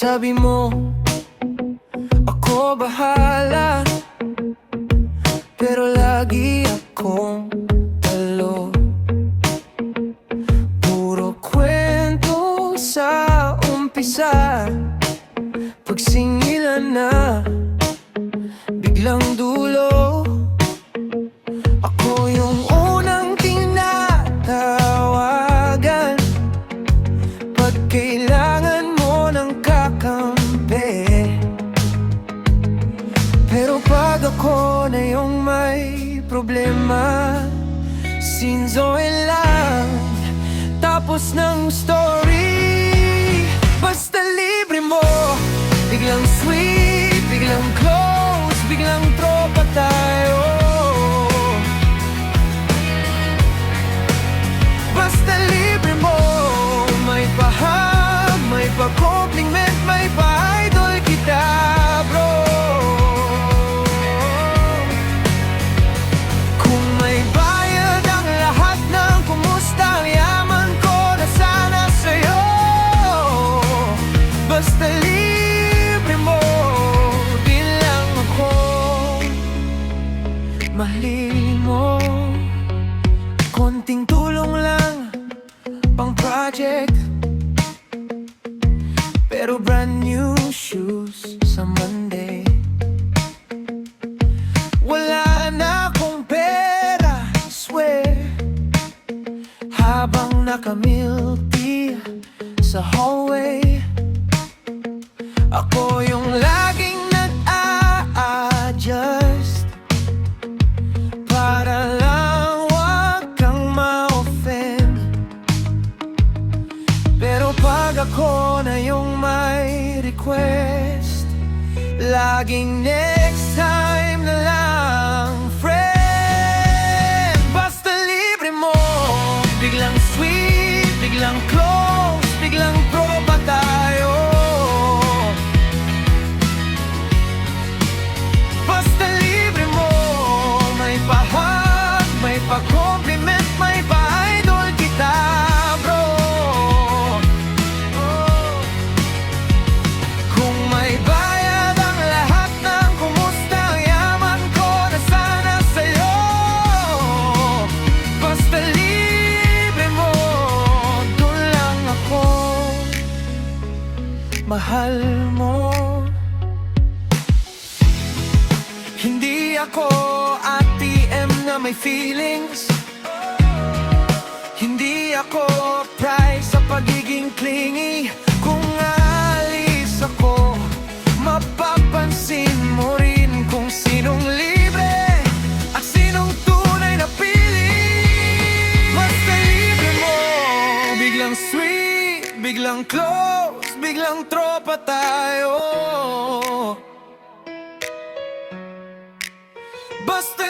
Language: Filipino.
Sabi mo, ako bahala, pero lagi akong talo. Puro kwento sa umpisa, pagsingilan na, biglang dulo. Ako yung unang tinatawagan pag kailangan mo ng kakampi. Pero pag ako na yung may problema, sinzoin lang, tapos ng story. Basta libre mo, biglang sweet, biglang close, biglang tropa tayo. Basta libre mo, may pahag, may pa-compliment, may pa-idol kita, bro. Kung may bayad ang lahat ng kumusta, ang yaman ko na sana sa'yo. Basta libre mo, din lang ako mahalin mo. Konting tulong lang, pang project, pero brand new shoes sa Monday. Wala na akong pera, swear, habang naka-milk tea sa hallway. Ako yung laging nag-a-adjust para lang wag kang ma-offend. Pero pag ako na yung may request, laging next time na lang, friend. Basta libre mo, biglang sweet, biglang close, biglang tropa tayo. Basta libre mo, may pahag, may pa-compliment, may pa-idol kita, bro. Kung may bayad ang lahat ng kumusta, ang yaman ko na sana sa'yo. Basta libre mo, dun lang ako mahal mo. Hindi ako ATM na may feelings, hindi ako prize sa pagiging clingy. Kung alis ako, mapapansin mo rin kung sinong libre at sinong tunay na pili. Basta libre mo, biglang sweet, biglang close, biglang tropa tayo. Basta